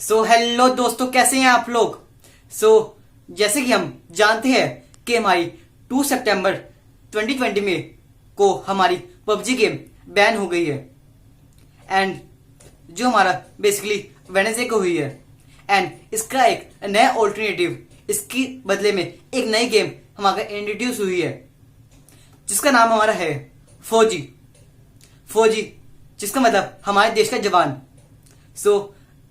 Hello दोस्तों, कैसे हैं आप लोग। जैसे कि हम जानते हैं कि हमारी 2 सितंबर 2020 में को हमारी पबजी गेम बैन हो गई है एंड जो हमारा बेसिकली वेडनेसडे को हुई है एंड इसका एक नया ऑल्टरनेटिव इसकी बदले में एक नई गेम हमारा इंट्रोड्यूस हुई है जिसका नाम हमारा है फौजी जिसका मतलब हमारे देश का जवान।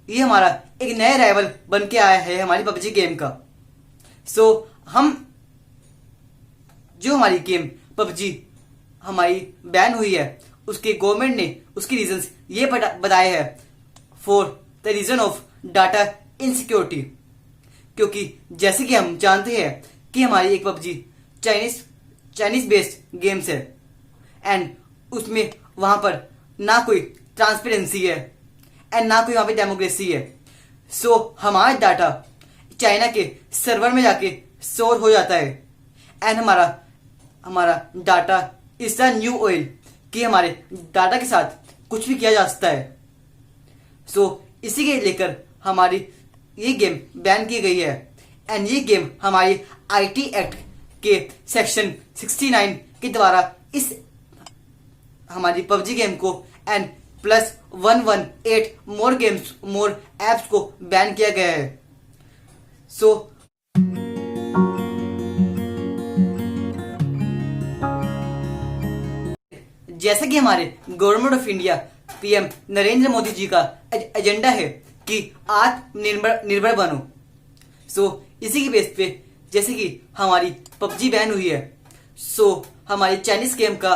ये हमारा एक नया राइवल बन के आया है हमारी पबजी गेम का। हम जो हमारी गेम पबजी हमारी बैन हुई है उसके गवर्नमेंट ने उसकी रीजंस ये बताए हैं for the reason of data insecurity, क्योंकि जैसे कि हम जानते हैं कि हमारी एक पबजी चाइनीज बेस्ड गेम्स है एंड उसमें वहां पर ना कोई ट्रांसपेरेंसी है एंड ना कोई वहां पे डेमोक्रेसी है। हमारा डाटा चाइना के सर्वर में जाके स्टोर हो जाता है एंड हमारा data is the new oil कि हमारे डाटा के साथ कुछ भी किया जा सकता है। इसी के लेकर हमारी ये गेम बैन की गई है एंड ये गेम हमारी आईटी एक्ट के सेक्शन 69 के द्वारा इस हमारी पबजी गेम को एंड प्लस 118 मोर एप्स को बैन किया गया है। जैसा कि हमारे government of India PM Narendra Modi ji का एजेंडा है कि आत्मनिर्भर बनो। इसी के बेस पे जैसे कि हमारी पबजी बैन हुई है हमारी चाइनीज गेम का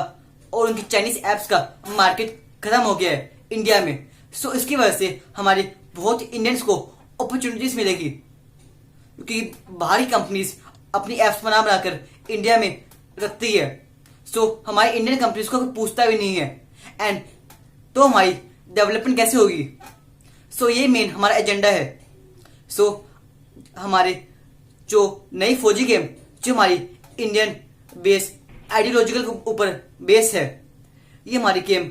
और उनकी चाइनीज एप्स का मार्केट खत्म हो गया है इंडिया में। इसकी वजह से हमारे बहुत इंडियंस को अपॉर्चुनिटीज मिलेगी क्योंकि बाहरी कंपनीज अपनी एप्स बनाकर इंडिया में रखती है। हमारी इंडियन कंपनीज को पूछता भी नहीं है एंड तो हमारी डेवलपमेंट कैसे होगी। ये मेन हमारा एजेंडा है। हमारे जो नई फौजी गेम जो हमारी इंडियन बेस आइडियोलॉजिकल के ऊपर बेस है ये हमारी गेम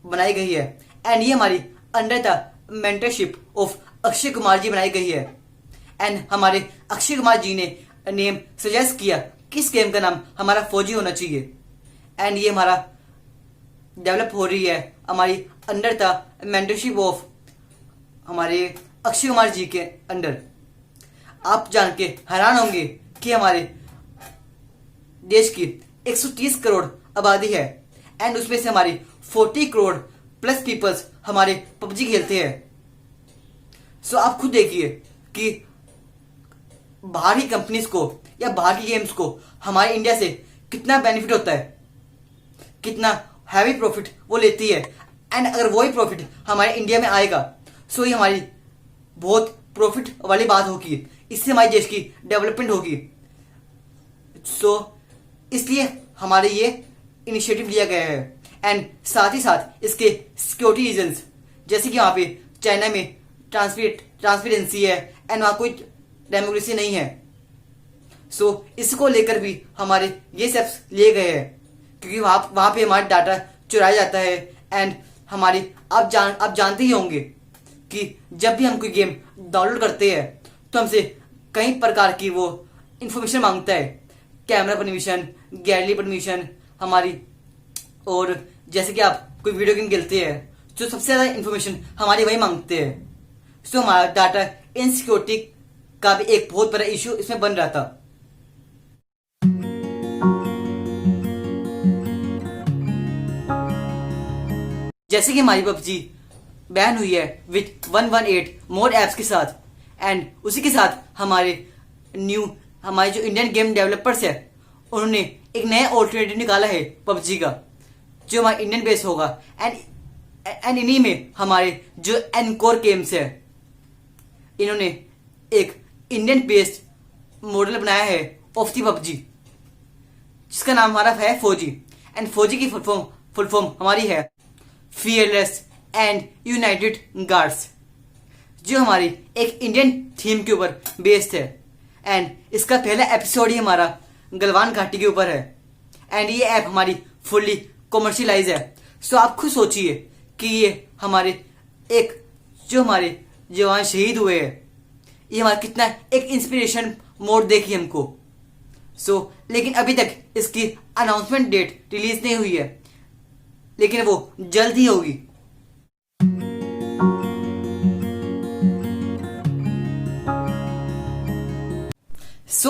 बनाई गई है एंड ये हमारी under the mentorship of Akshay Kumar ji बनाई गई है एंड हमारे अक्षय कुमार जी ने नेम सजेस्ट किया कि इस गेम का नाम हमारा फौजी होना चाहिए एंड ये हमारा डेवलप हो रही है हमारी अंडर द मेंटरशिप ऑफ हमारे अक्षय कुमार जी के अंडर। आप जान के हैरान होंगे कि हमारे देश की 130 करोड़ आबादी है एंड उसमें से हमारी 40 करोड़ प्लस पीपल्स हमारे पबजी खेलते हैं। आप खुद देखिए कि बाहरी कंपनीज को या बाहरी गेम्स को हमारे इंडिया से कितना बेनिफिट होता है, कितना हैवी प्रॉफिट वो लेती है एंड अगर वही प्रॉफिट हमारे इंडिया में आएगा ये हमारी बहुत प्रॉफिट वाली बात होगी, इससे हमारे देश की डेवलपमेंट होगी। इसलिए हमारे ये इनिशिएटिव लिया गया है एंड साथ ही साथ इसके सिक्योरिटी रीजंस जैसे कि वहां पे चाइना में ट्रांसपेरेंसी है एंड वहां कोई डेमोक्रेसी नहीं है। इसको लेकर भी हमारे ये स्टेप्स लिए गए हैं क्योंकि वहां पे हमारा डाटा चुराया जाता है एंड हमारी आप जानते ही होंगे कि जब भी हम कोई गेम डाउनलोड करते हैं तो हमसे कई प्रकार की वो इंफॉर्मेशन मांगता है, कैमरा परमिशन, गैलरी परमिशन हमारी, और जैसे कि आप कोई वीडियो गेम खेलते हैं जो सबसे ज्यादा इंफॉर्मेशन हमारी वही मांगते हैं। हमारा डाटा इनसिक्योरिटी का भी एक बहुत बड़ा इश्यू इसमें बन रहा था। जैसे कि हमारी पबजी बैन हुई है विथ 118 मोर एप्स के साथ एंड उसी के साथ हमारे जो इंडियन गेम डेवलपर्स है उन्होंने एक नया ऑल्टरनेटिव निकाला है पबजी का जो हमारा इंडियन बेस होगा एंड इन्हीं में हमारे जो एनकोर गेम्स है इन्होंने एक इंडियन बेस्ड मॉडल बनाया है ऑफ दी पबजी जिसका नाम हमारा है फौजी एंड फौजी की फुल फॉर्म हमारी है फियरलेस एंड यूनाइटेड गार्ड्स जो हमारी एक इंडियन थीम के ऊपर बेस्ड है एंड इसका पहला एपिसोड ही हमारा गलवान घाटी के ऊपर है एंड ये ऐप हमारी फुल्ली कॉमर्शियलाइज है। आप खुद सोचिए कि ये हमारे एक जो हमारे जवान शहीद हुए हैं। ये हमारा कितना एक इंस्पिरेशन मोड देखी हमको। लेकिन अभी तक इसकी अनाउंसमेंट डेट रिलीज नहीं हुई है, लेकिन वो जल्द ही होगी।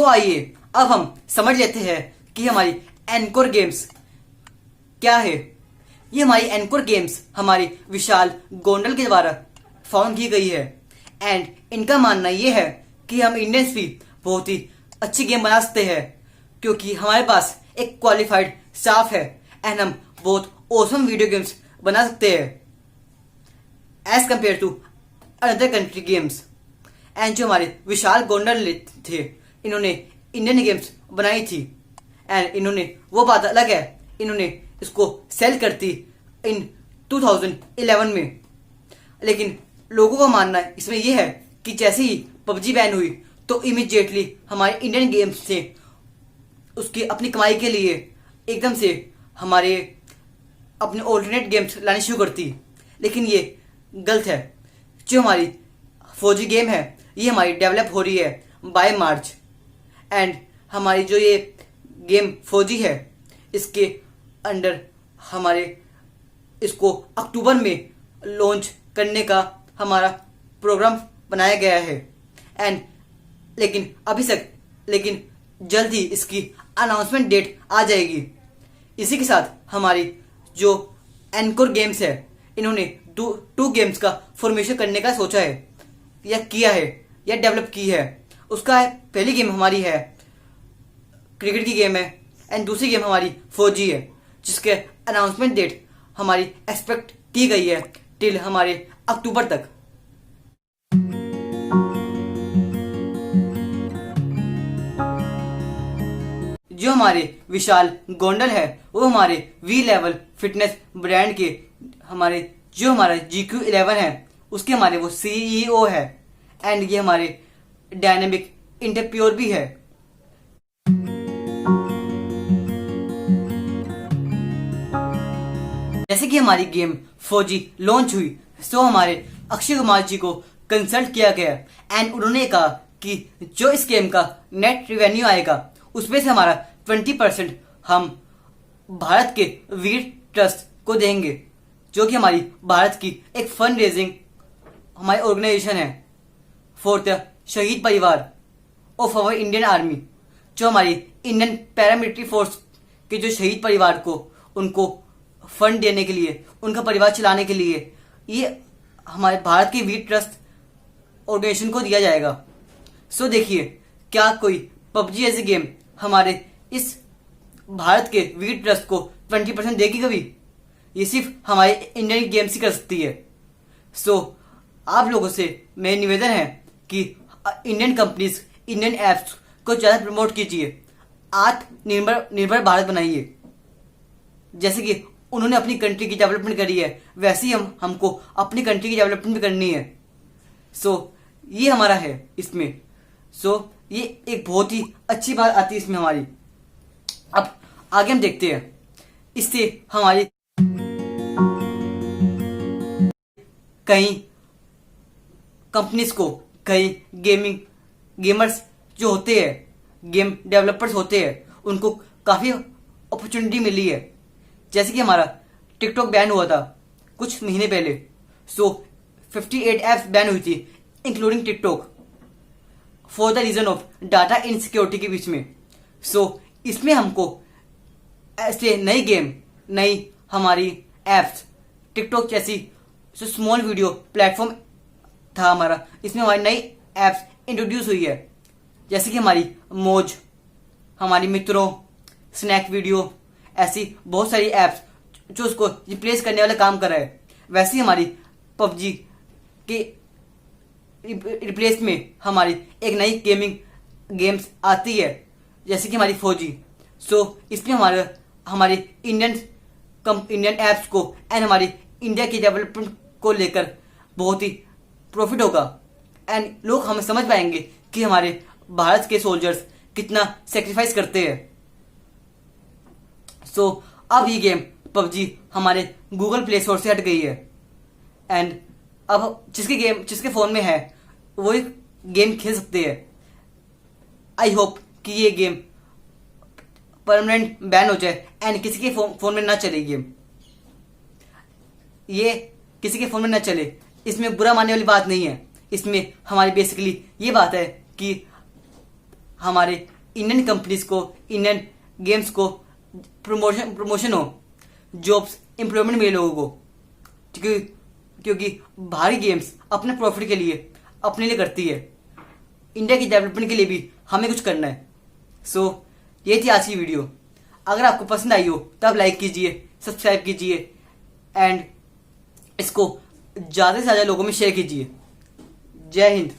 आइए अब हम समझ लेते हैं कि हमारी एनकोर गेम्स क्या है। ये हमारी एनकोर गेम्स हमारी विशाल गोंडल के द्वारा फाउंड की गई है एंड इनका मानना ये है कि हम इंडियंस भी बहुत ही अच्छी गेम बना सकते हैं, क्योंकि हमारे पास एक क्वालिफाइड स्टाफ है एंड हम बहुत ऑसम वीडियो गेम्स बना सकते हैं as compare to other country games. And जो हमारे विशाल गोंडल थे, इन्होंने इंडियन गेम्स बनाई थी एंड इन्होंने वो बात अलग है, इन्होंने इसको सेल करती इन 2011 में। लेकिन लोगों का मानना इसमें यह है कि जैसे ही पबजी बैन हुई तो इमीडिएटली हमारे इंडियन गेम्स से उसकी अपनी कमाई के लिए एकदम से हमारे अपने ऑल्टरनेट गेम्स लाने शुरू करती। लेकिन ये गलत है। जो हमारी फौजी गेम है ये हमारी डेवलप हो रही है बाय मार्च एंड हमारी जो ये गेम फौजी है इसके अंडर हमारे इसको अक्टूबर में लॉन्च करने का हमारा प्रोग्राम बनाया गया है एंड लेकिन जल्द ही इसकी अनाउंसमेंट डेट आ जाएगी। इसी के साथ हमारी जो एनकोर गेम्स है इन्होंने टू गेम्स का फॉर्मेशन करने का सोचा है या किया है या डेवलप की है। उसका पहली गेम हमारी है क्रिकेट की गेम है एंड दूसरी गेम हमारी फौजी है, जिसके अनाउंसमेंट डेट हमारी एक्सपेक्ट की गई है टिल हमारे अक्टूबर तक। जो हमारे विशाल गोंडल है वो हमारे वी लेवल फिटनेस ब्रांड के जो हमारा GQ11 है उसके हमारे वो CEO है एंड ये हमारे डायनेमिक इंटरप्योर भी है। जैसे कि हमारी गेम फौजी लॉन्च हुई तो हमारे अक्षय कुमार जी को कंसल्ट किया गया एंड उन्होंने कहा कि जो इस गेम का नेट रेवेन्यू आएगा उसमें से हमारा 20% हम भारत के वीर ट्रस्ट को देंगे, जो कि हमारी भारत की एक फंड रेजिंग हमारी ऑर्गेनाइजेशन है फॉर द शहीद परिवार ऑफ अवर इंडियन आर्मी। जो हमारी इंडियन पैरामिलिट्री फोर्स के जो शहीद परिवार को उनको फंड देने के लिए, उनका परिवार चलाने के लिए ये हमारे भारत के वीर ट्रस्ट ऑर्गेनाइजेशन को दिया जाएगा। देखिए क्या कोई पबजी ऐसी गेम हमारे इस भारत के वीर ट्रस्ट को 20% देगी कभी? ये सिर्फ हमारे इंडियन गेम्स ही कर सकती है। आप लोगों से मेरा निवेदन है कि इंडियन कंपनीज, इंडियन एप्स को ज्यादा प्रमोट कीजिए, आत्मनिर्भर भारत बनाइए। जैसे कि उन्होंने अपनी कंट्री की डेवलपमेंट करी है वैसे ही हमको अपनी कंट्री की डेवलपमेंट भी करनी है। ये हमारा है इसमें। ये एक बहुत ही अच्छी बात आती है इसमें हमारी। अब आगे हम देखते हैं इससे हमारी कई कंपनीज को, कई गेमर्स जो होते हैं, गेम डेवलपर्स होते हैं, उनको काफी अपॉर्चुनिटी मिली है। जैसे कि हमारा टिकटॉक बैन हुआ था कुछ महीने पहले, 58 एप्स बैन हुई थी including TikTok for the reason of data insecurity के बीच में। इसमें हमको ऐसे नई गेम, नई हमारी एप्स, टिकटॉक जैसी जो स्मॉल वीडियो प्लेटफॉर्म था हमारा, इसमें हमारी नई एप्स इंट्रोड्यूस हुई है। जैसे कि हमारी मौज, हमारी मित्रों, स्नैक वीडियो, ऐसी बहुत सारी एप्स जो उसको रिप्लेस करने वाला काम कर रहा है। वैसे ही हमारी पबजी के रिप्लेस में हमारी एक नई गेम्स आती है जैसे कि हमारी फौजी। इसमें हमारे इंडियन एप्स को एंड हमारी इंडिया की डेवलपमेंट को लेकर बहुत ही प्रॉफिट होगा एंड लोग हमें समझ पाएंगे कि हमारे भारत के सोल्जर्स कितना सेक्रीफाइस करते हैं। अब ये गेम पबजी हमारे गूगल प्ले स्टोर से हट गई है एंड अब जिसके फोन में है वो ही गेम खेल सकते हैं। आई होप कि ये गेम परमानेंट बैन हो जाए एंड किसी के फोन में ना चले गेम, ये किसी के फोन में ना चले। इसमें बुरा मानने वाली बात नहीं है, इसमें हमारी बेसिकली ये बात है कि हमारे इंडियन कंपनीज को, इंडियन गेम्स को प्रमोशन हो, जॉब्स, एम्प्लॉयमेंट मिले लोगों को, क्योंकि बाहरी गेम्स अपने प्रॉफिट के लिए अपने लिए करती है, इंडिया की डेवलपमेंट के लिए भी हमें कुछ करना है। सो ये थी आज की वीडियो। अगर आपको पसंद आई हो तो आप लाइक कीजिए, सब्सक्राइब कीजिए एंड इसको ज़्यादा से ज़्यादा लोगों में शेयर कीजिए। जय हिंद।